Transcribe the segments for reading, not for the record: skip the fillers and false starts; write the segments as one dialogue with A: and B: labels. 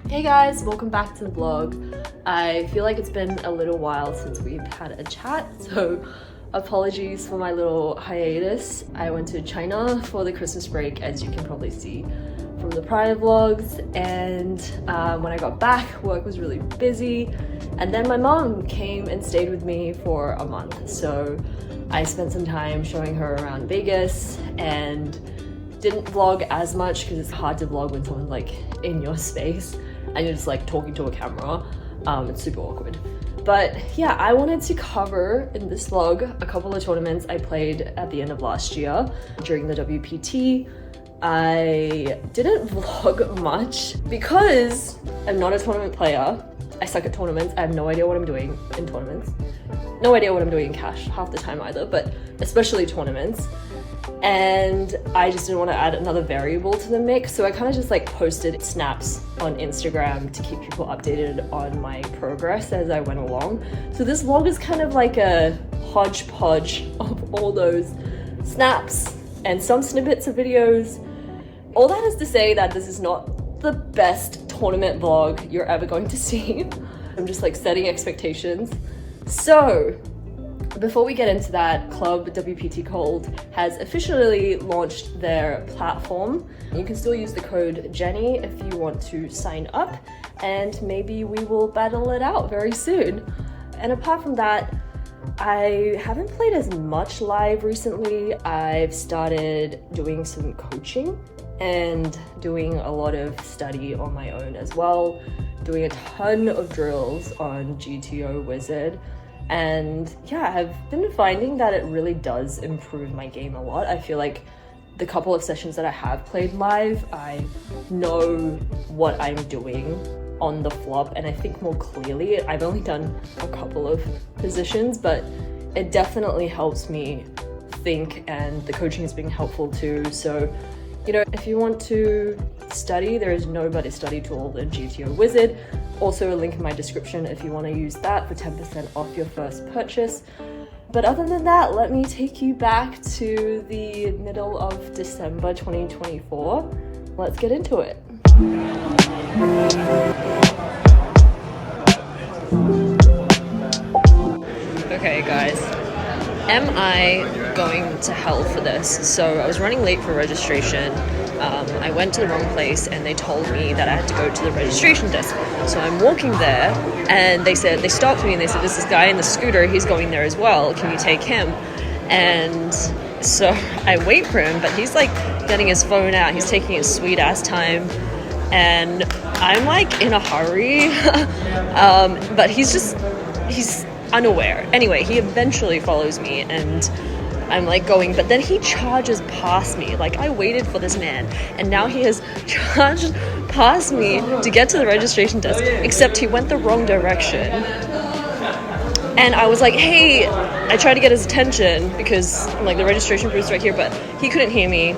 A: Hey guys, welcome back to the vlog. I feel like it's been a little while since we've had a chat, so apologies for my little hiatus. I went to China for the Christmas break, as you can probably see from the prior vlogs, and when I got back, work was really busy, and then my mom came and stayed with me for a month, so I spent some time showing her around Vegas and didn't vlog as much because it's hard to vlog when someone's like in your space and you're just like talking to a camera. It's super awkward. But yeah, I wanted to cover in this vlog a couple of tournaments I played at the end of last year during the WPT. I didn't vlog much because I'm not a tournament player. I suck at tournaments. I have no idea what I'm doing in tournaments. No idea what I'm doing in cash half the time either, but especially tournaments. And I just didn't want to add another variable to the mix, so I kind of just like posted snaps on Instagram to keep people updated on my progress as I went along. So this vlog is kind of like a hodgepodge of all those snaps and some snippets of videos. All that is to say that this is not the best tournament vlog you're ever going to see. I'm just like setting expectations. So before we get into that, Club WPT Cold has officially launched their platform. You can still use the code Jenny if you want to sign up, and maybe we will battle it out very soon. And apart from that, I haven't played as much live recently. I've started doing some coaching and doing a lot of study on my own as well, doing a ton of drills on GTO Wizard. And yeah, I've been finding that it really does improve my game a lot. I feel like the couple of sessions that I have played live, I know what I'm doing on the flop and I think more clearly. I've only done a couple of positions, but it definitely helps me think, and the coaching has been helpful too. So, you know, if you want to study, there is no better study tool than GTO Wizard. Also a link in my description if you want to use that for 10% off your first purchase. But other than that, let me take you back to the middle of December 2024. Let's get into it. Okay guys, am I going to hell for this? So I was running late for registration. I went to the wrong place and they told me that I had to go to the registration desk. So I'm walking there and they stopped me and they said, there's this guy in the scooter, he's going there as well, can you take him? And so I wait for him, but he's like getting his phone out, he's taking his sweet ass time, and I'm like in a hurry, but he's unaware. Anyway, he eventually follows me and I'm like going, but then he charges past me. Like, I waited for this man and now he has charged past me to get to the registration desk, except he went the wrong direction. And I was like, hey, I tried to get his attention because like the registration booth's right here, but he couldn't hear me.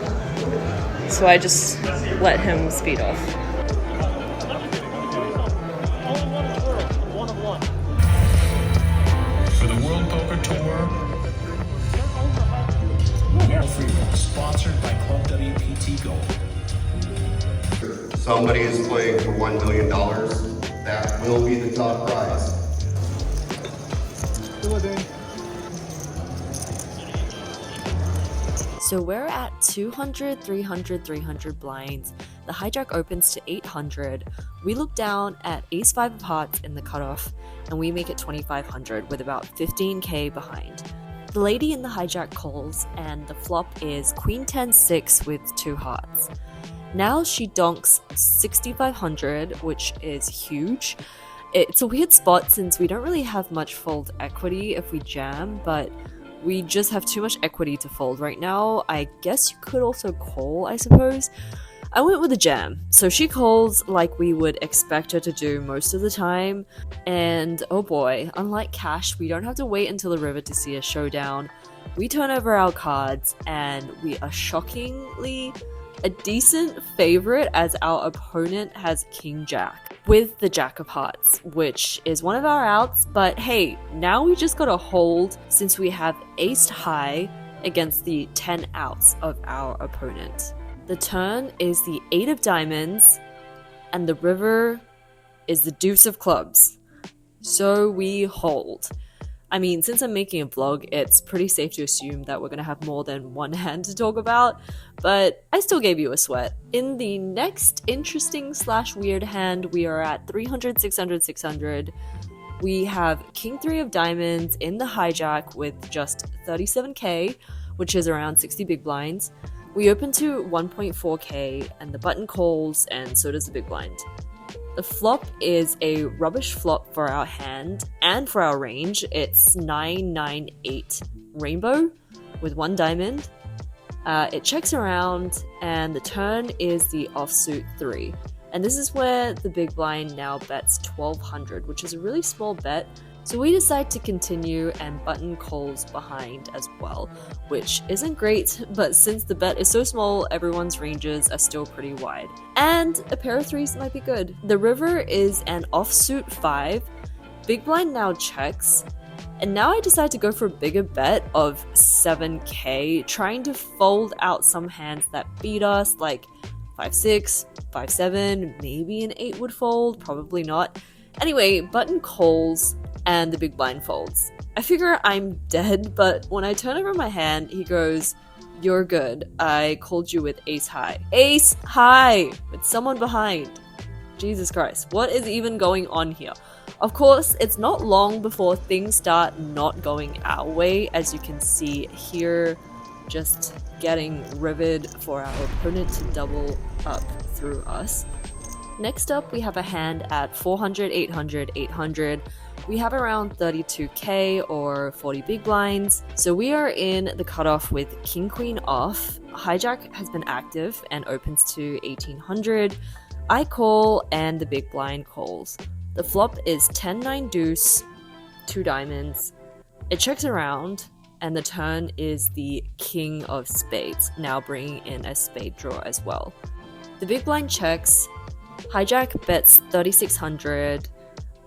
A: So I just let him speed off.
B: For the World Poker Tour, Freeroll, sponsored by Club WPT Gold.
C: Somebody is playing for $1 billion. That will be the top prize.
A: So we're at 200, 300, 300 blinds. The hijack opens to 800. We look down at ace-5 of hearts in the cutoff, and we make it 2,500 with about 15k behind. The lady in the hijack calls, and the flop is queen 10-6 with 2 hearts. Now she donks 6,500, which is huge. It's a weird spot since we don't really have much fold equity if we jam, but we just have too much equity to fold right now. I guess you could also call, I suppose. I went with a jam, so she calls like we would expect her to do most of the time, and oh boy, unlike cash, we don't have to wait until the river to see a showdown. We turn over our cards, and we are shockingly a decent favorite as our opponent has King Jack with the Jack of Hearts, which is one of our outs, but hey, now we just gotta hold since we have Ace High against the 10 outs of our opponent. The turn is the 8 of Diamonds, and the river is the Deuce of Clubs. So we hold. I mean, since I'm making a vlog, it's pretty safe to assume that we're gonna have more than one hand to talk about, but I still gave you a sweat. In the next interesting / weird hand, we are at 300, 600, 600. We have King 3 of Diamonds in the hijack with just 37k, which is around 60 big blinds. We open to 1.4k and the button calls, and so does the big blind. The flop is a rubbish flop for our hand and for our range. It's 998 rainbow with 1 diamond. It checks around, and the turn is the offsuit 3. And this is where the big blind now bets 1200, which is a really small bet. So we decide to continue and button calls behind as well, which isn't great, but since the bet is so small, everyone's ranges are still pretty wide. And a pair of 3s might be good. The river is an offsuit 5. Big blind now checks. And now I decide to go for a bigger bet of 7k, trying to fold out some hands that beat us, like 5-6, 5-7, maybe an 8 would fold, probably not. Anyway, button calls, and the big blind folds. I figure I'm dead, but when I turn over my hand, he goes, "You're good. I called you with Ace High." Ace High! With someone behind. Jesus Christ, what is even going on here? Of course, it's not long before things start not going our way, as you can see here, just getting riveted for our opponent to double up through us. Next up, we have a hand at 400, 800, 800. We have around 32k or 40 big blinds. So we are in the cutoff with King Queen off. Hijack has been active and opens to 1800. I call and the big blind calls. The flop is 10-9 deuce, 2 diamonds. It checks around, and the turn is the King of Spades, now bringing in a spade draw as well. The big blind checks. Hijack bets 3600.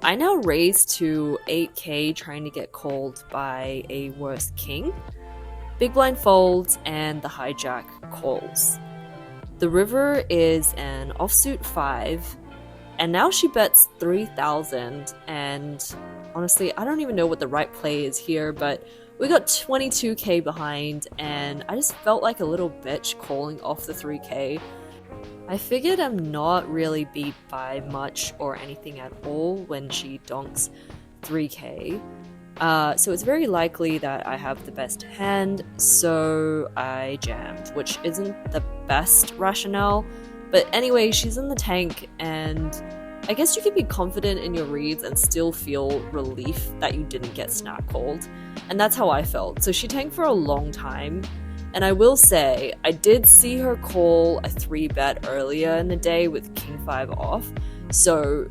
A: I now raise to 8k, trying to get called by a worse king. Big blind folds and the hijack calls. The river is an offsuit 5, and now she bets 3000, and honestly, I don't even know what the right play is here, but we got 22k behind, and I just felt like a little bitch calling off the 3k. I figured I'm not really beat by much or anything at all when she donks 3k. So it's very likely that I have the best hand, so I jammed, which isn't the best rationale. But anyway, she's in the tank, and I guess you can be confident in your reads and still feel relief that you didn't get snap called. And that's how I felt. So she tanked for a long time. And I will say, I did see her call a 3-bet earlier in the day with King 5 off, so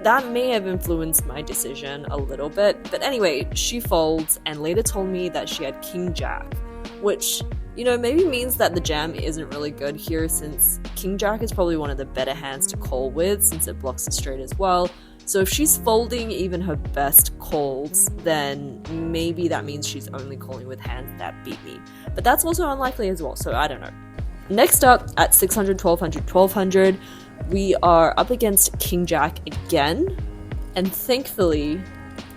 A: that may have influenced my decision a little bit. But anyway, she folds and later told me that she had King Jack, which, you know, maybe means that the jam isn't really good here, since King Jack is probably one of the better hands to call with since it blocks it straight as well. So if she's folding even her best calls, then maybe that means she's only calling with hands that beat me. But that's also unlikely as well, so I don't know. Next up, at 600, 1200, 1200, we are up against King Jack again, and thankfully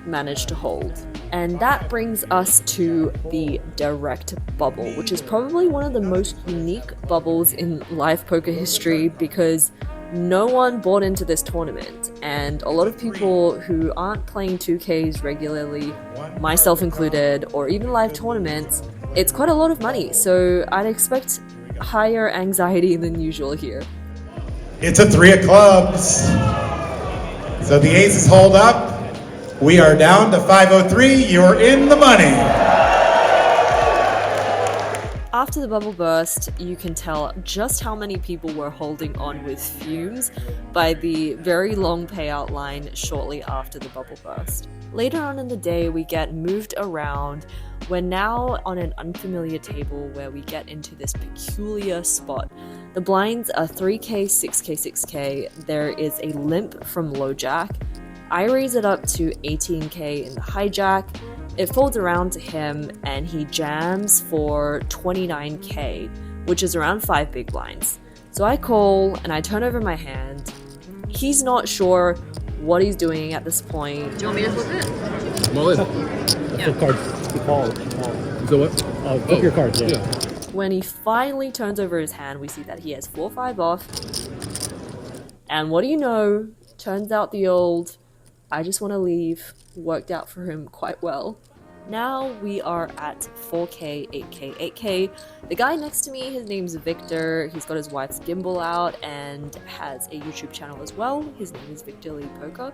A: managed to hold. And that brings us to the direct bubble, which is probably one of the most unique bubbles in live poker history, because no one bought into this tournament, and a lot of people who aren't playing 2Ks regularly, myself included, or even live tournaments, it's quite a lot of money, so I'd expect higher anxiety than usual here.
D: It's a 3 of clubs. So the aces hold up. We are down to 503. You're in the money.
A: after the bubble burst, you can tell just how many people were holding on with fumes by the very long payout line shortly after the bubble burst. Later on in the day, we get moved around. We're now on an unfamiliar table where we get into this peculiar spot. The blinds are 3K, 6K, 6K. There is a limp from low jack. I raise it up to 18K in the hijack. It folds around to him and he jams for 29K, which is around 5 big blinds. So I call and I turn over my hand. He's not sure what he's doing at this point. Do you want me to flip it?
E: I'm all in.
A: Yeah.
F: Flip cards. You call.
E: So what?
F: Flip your cards, yeah.
A: When he finally turns over his hand, we see that he has 4-5 off. And what do you know? Turns out the old I just want to leave worked out for him quite well. Now we are at 4K, 8K, 8K. The guy next to me, his name's Victor. He's got his wife's gimbal out and has a YouTube channel as well. His name is Victor Lee Poker.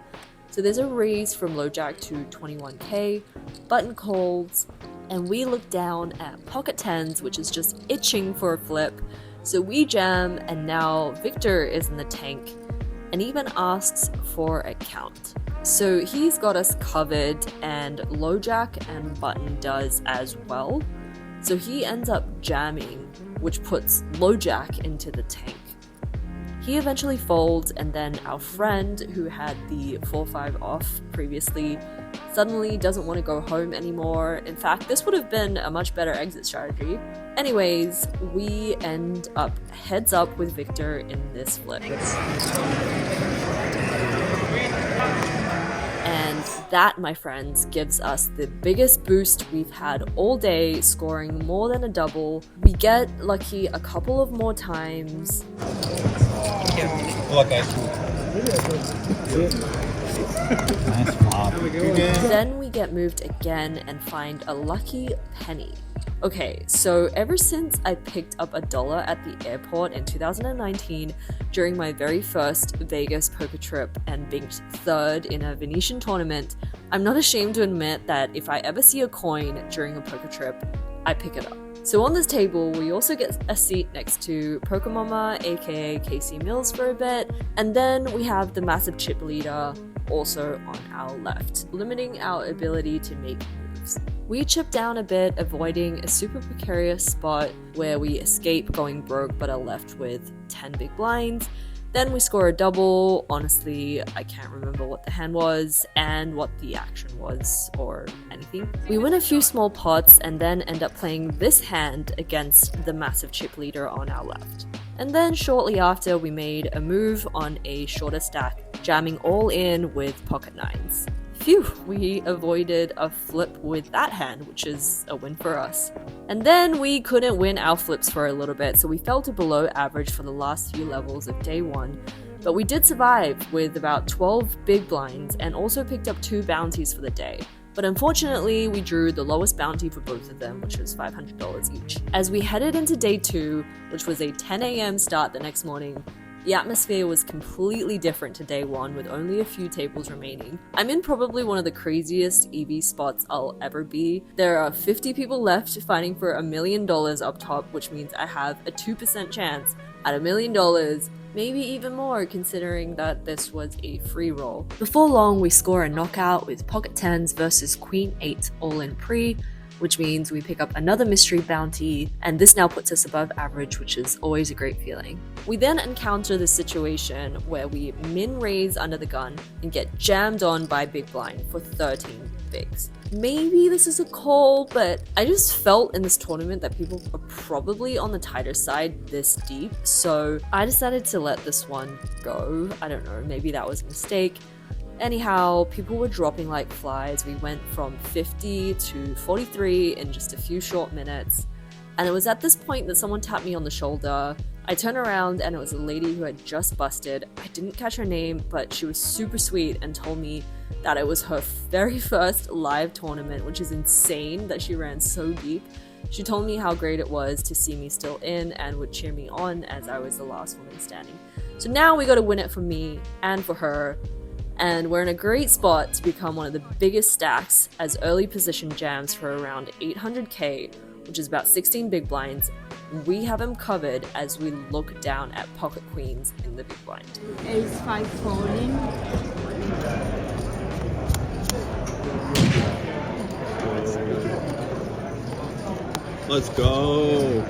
A: So there's a raise from low jack to 21K, button calls, and we look down at pocket tens, which is just itching for a flip. So we jam, and now Victor is in the tank and even asks for a count. So he's got us covered, and low jack and button does as well. So he ends up jamming, which puts low jack into the tank. He eventually folds, and then our friend who had the 4-5 off previously suddenly doesn't want to go home anymore. In fact, this would have been a much better exit strategy. Anyways, we end up heads up with Victor in this flip. And that, my friends, gives us the biggest boost we've had all day, scoring more than a double. We get lucky a couple of more times. Then we get moved again and find a lucky penny. Okay, so ever since I picked up $1 at the airport in 2019 during my very first Vegas poker trip and banked third in a Venetian tournament, I'm not ashamed to admit that if I ever see a coin during a poker trip, I pick it up. So on this table, we also get a seat next to Poker Mama, aka Casey Mills, for a bit, and then we have the massive chip leader also on our left, limiting our ability to make moves. We chip down a bit, avoiding a super precarious spot where we escape going broke but are left with 10 big blinds. Then we score a double. Honestly, I can't remember what the hand was and what the action was or anything. We win a few small pots and then end up playing this hand against the massive chip leader on our left. And then shortly after, we made a move on a shorter stack, jamming all in with pocket nines. Phew, we avoided a flip with that hand, which is a win for us. And then we couldn't win our flips for a little bit, so we fell to below average for the last few levels of day one. But we did survive with about 12 big blinds and also picked up 2 bounties for the day. But unfortunately, we drew the lowest bounty for both of them, which was $500 each. As we headed into day 2, which was a 10 a.m. start the next morning, the atmosphere was completely different to day 1 with only a few tables remaining. I'm in probably one of the craziest EV spots I'll ever be. There are 50 people left fighting for $1 million up top, which means I have a 2% chance at $1 million, maybe even more considering that this was a free roll. Before long, we score a knockout with pocket 10s versus queen 8 all in pre, which means we pick up another mystery bounty, and this now puts us above average, which is always a great feeling. We then encounter the situation where we min-raise under the gun and get jammed on by big blind for 13 bigs. Maybe this is a call, but I just felt in this tournament that people are probably on the tighter side this deep, so I decided to let this one go. I don't know, maybe that was a mistake. Anyhow, people were dropping like flies. We went from 50 to 43 in just a few short minutes. And it was at this point that someone tapped me on the shoulder. I turned around and it was a lady who had just busted. I didn't catch her name, but she was super sweet and told me that it was her very first live tournament, which is insane that she ran so deep. She told me how great it was to see me still in and would cheer me on as I was the last woman standing. So now we got to win it for me and for her. And we're in a great spot to become one of the biggest stacks as early position jams for around 800k which is about 16 big blinds. We have him covered as we look down at pocket queens in the big blind.
E: Ace 5 folding.
F: Let's go.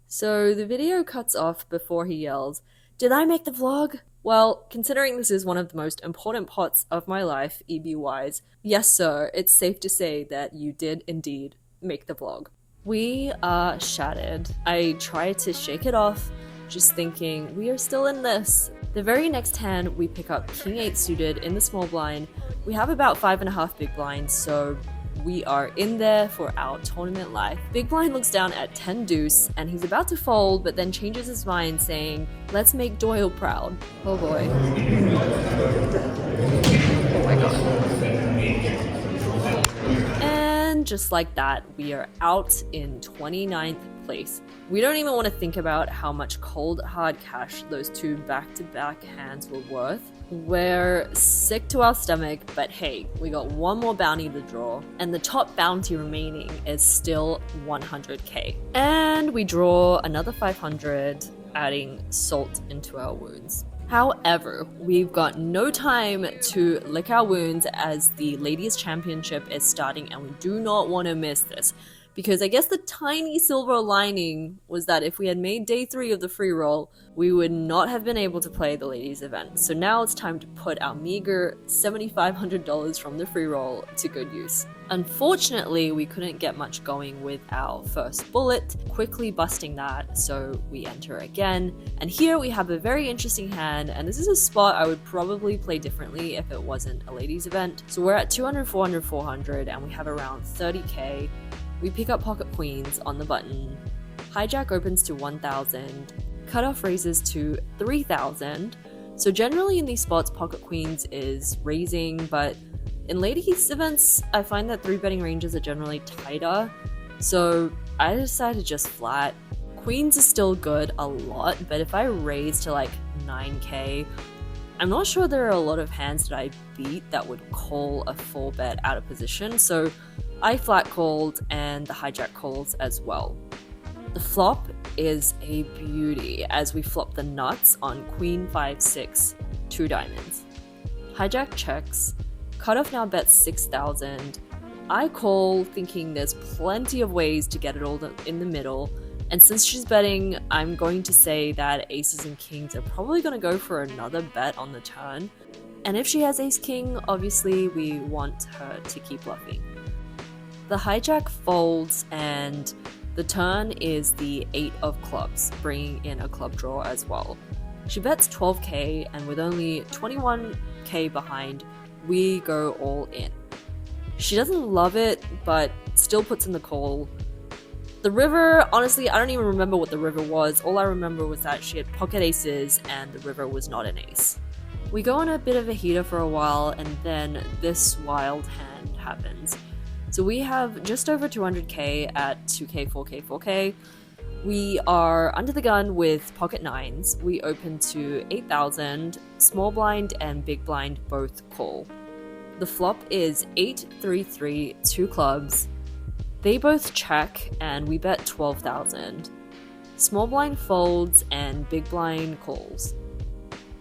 A: So the video cuts off before he yells, "Did I make the vlog?" Well, considering this is one of the most important pots of my life, EB-wise, yes sir, it's safe to say that you did indeed make the vlog. We are shattered. I tried to shake it off, just thinking, we are still in this. The very next hand, we pick up King 8 suited in the small blind. We have about 5.5 big blinds, so we are in there for our tournament life. Big blind looks down at 10 deuce, and he's about to fold, but then changes his mind saying, "Let's make Doyle proud." Oh boy. Oh my god. And just like that, we are out in 29th place. We don't even want to think about how much cold hard cash those two back-to-back hands were worth. We're sick to our stomach, but hey, we got one more bounty to draw, and the top bounty remaining is still 100k. And we draw another 500, adding salt into our wounds. However, we've got no time to lick our wounds as the Ladies Championship is starting, and we do not want to miss this. Because I guess the tiny silver lining was that if we had made day 3 of the free roll, we would not have been able to play the ladies event. So now it's time to put our meager $7,500 from the free roll to good use. Unfortunately, we couldn't get much going with our first bullet, quickly busting that, so we enter again. And here we have a very interesting hand, and this is a spot I would probably play differently if it wasn't a ladies event. So we're at 200, 400, 400, and we have around 30k. We pick up pocket queens on the button. Hijack opens to 1,000. Cutoff raises to 3,000. So generally in these spots, pocket queens is raising, but in ladies events, I find that 3-betting ranges are generally tighter. So I decided to just flat. Queens is still good a lot, but if I raise to like 9k, I'm not sure there are a lot of hands that I beat that would call a 4-bet out of position. So I flat called and the hijack calls as well. The flop is a beauty as we flop the nuts on queen 5-6, 2 diamonds. Hijack checks, cutoff now bets 6,000. I call thinking there's plenty of ways to get it all in the middle, and since she's betting, I'm going to say that aces and kings are probably going to go for another bet on the turn. And if she has ace king, obviously we want her to keep bluffing. The hijack folds and the turn is the 8 of clubs, bringing in a club draw as well. She bets 12k, and with only 21k behind, we go all in. She doesn't love it, but still puts in the call. The river, honestly, I don't even remember what the river was. All I remember was that she had pocket aces and the river was not an ace. We go on a bit of a heater for a while, and then this wild hand happens. So we have just over 200k at 2k, 4k, 4k. We are under the gun with pocket nines. We open to 8,000. Small blind and big blind both call. The flop is 8, 3, 3, 2 clubs. They both check and we bet 12,000. Small blind folds and big blind calls.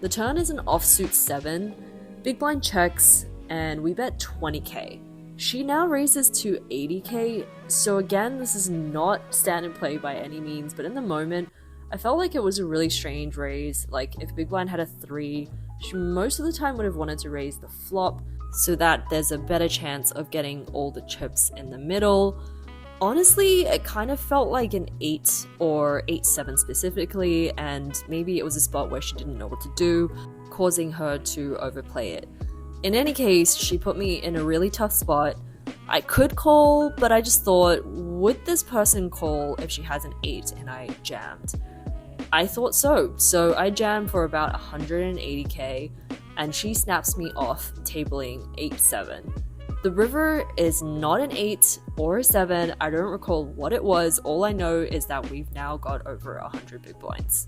A: The turn is an offsuit 7. Big blind checks and we bet 20k. She now raises to 80k, so again, this is not standard play by any means, but in the moment, I felt like it was a really strange raise. Like, if Big Blind had a 3, she most of the time would have wanted to raise the flop, so that there's a better chance of getting all the chips in the middle. Honestly, it kind of felt like an 8 or 8-7 specifically, and maybe it was a spot where she didn't know what to do, causing her to overplay it. In any case, she put me in a really tough spot. I could call, but I just thought, would this person call if she has an 8? And I jammed. I thought so. So I jammed for about 180k, and she snaps me off, tabling 8-7. The river is not an 8 or a 7. I don't recall what it was. All I know is that we've now got over 100 big blinds.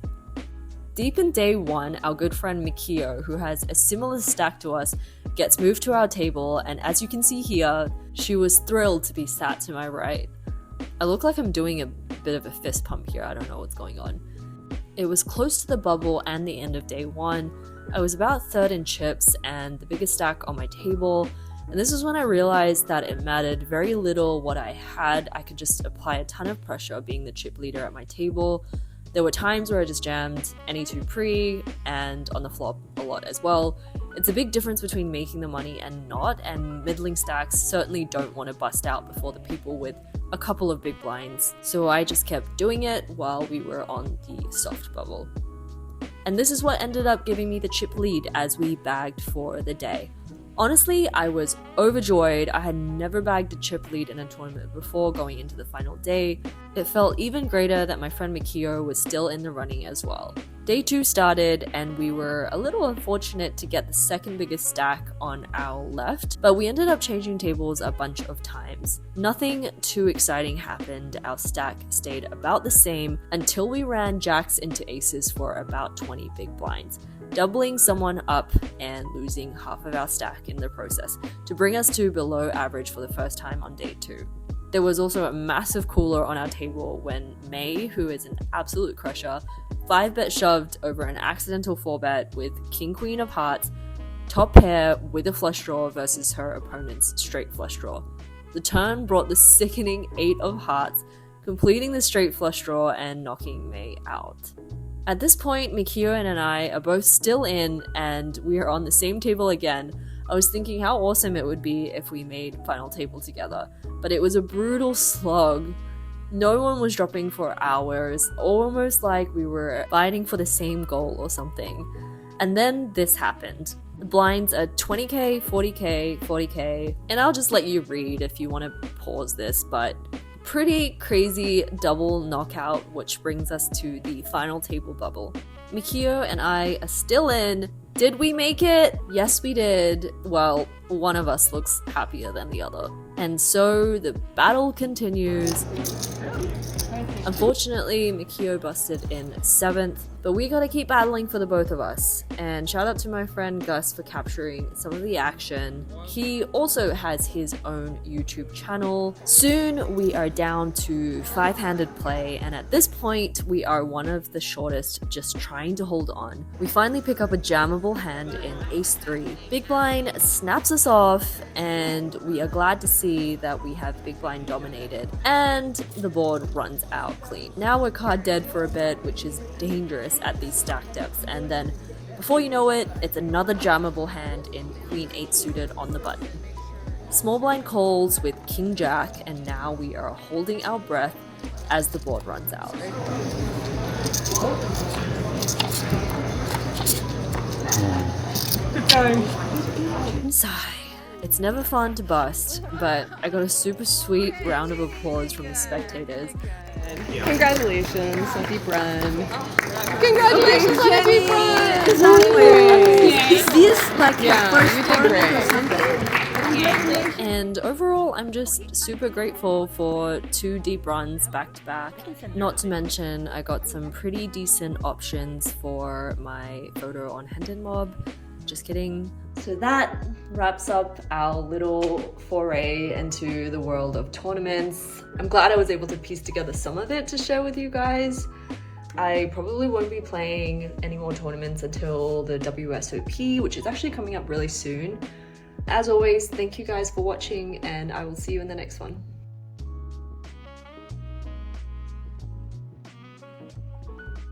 A: Deep in day 1, our good friend Mikio, who has a similar stack to us, gets moved to our table, and as you can see here, she was thrilled to be sat to my right. I look like I'm doing a bit of a fist pump here, I don't know what's going on. It was close to the bubble and the end of day 1. I was about third in chips and the biggest stack on my table, and this is when I realized that it mattered very little what I had. I could just apply a ton of pressure being the chip leader at my table. There were times where I just jammed any 2 pre and on the flop a lot as well. It's a big difference between making the money and not, and middling stacks certainly don't want to bust out before the people with a couple of big blinds, so I just kept doing it while we were on the soft bubble. And this is what ended up giving me the chip lead as we bagged for the day. Honestly, I was overjoyed. I had never bagged a chip lead in a tournament before going into the final day. It felt even greater that my friend Mikio was still in the running as well. Day 2 started and we were a little unfortunate to get the second biggest stack on our left, but we ended up changing tables a bunch of times. Nothing too exciting happened. Our stack stayed about the same until we ran jacks into aces for about 20 big blinds, doubling someone up and losing half of our stack in the process to bring us to below average for the first time on day 2. There was also a massive cooler on our table when May, who is an absolute crusher, 5-bet shoved over an accidental 4-bet with King Queen of Hearts, top pair with a flush draw versus her opponent's straight flush draw. The turn brought the sickening 8 of Hearts, completing the straight flush draw and knocking May out. At this point, Mikio and I are both still in and we are on the same table again. I was thinking how awesome it would be if we made final table together, but it was a brutal slog. No one was dropping for hours, almost like we were fighting for the same goal or something. And then this happened. The blinds are 20k, 40k, 40k, and I'll just let you read if you want to pause this, but pretty crazy double knockout, which brings us to the final table bubble. Mikio and I are still in. Did we make it? Yes, we did. Well, one of us looks happier than the other. And so the battle continues. Unfortunately, Mikio busted in 7th, but we gotta keep battling for the both of us. And shout out to my friend Gus for capturing some of the action. He also has his own YouTube channel. Soon we are down to 5-handed play, and at this point we are one of the shortest, just trying to hold on. We finally pick up a jammable hand in Ace 3. Big Blind snaps us off, and we are glad to see that we have Big Blind dominated, and the board runs out clean. Now we're card dead for a bit, which is dangerous at these stack depths, and then before you know it, it's another jammable hand in Queen 8 suited on the button. Small blind calls with King Jack, and now we are holding our breath as the board runs out. Sigh. It's never fun to bust, but I got a super sweet round of applause from the spectators.
G: Congratulations, Deep Run.
A: Congratulations on a deep run!
G: Exactly.
A: Is this like your first
G: you did great.
A: or something? And overall, I'm just super grateful for 2 deep runs back to back. Not to mention, I got some pretty decent options for my photo on Hendon Mob. Just kidding. So that wraps up our little foray into the world of tournaments. I'm glad I was able to piece together some of it to share with you guys. I probably won't be playing any more tournaments until the WSOP, which is actually coming up really soon. As always, thank you guys for watching, and I will see you in the next one.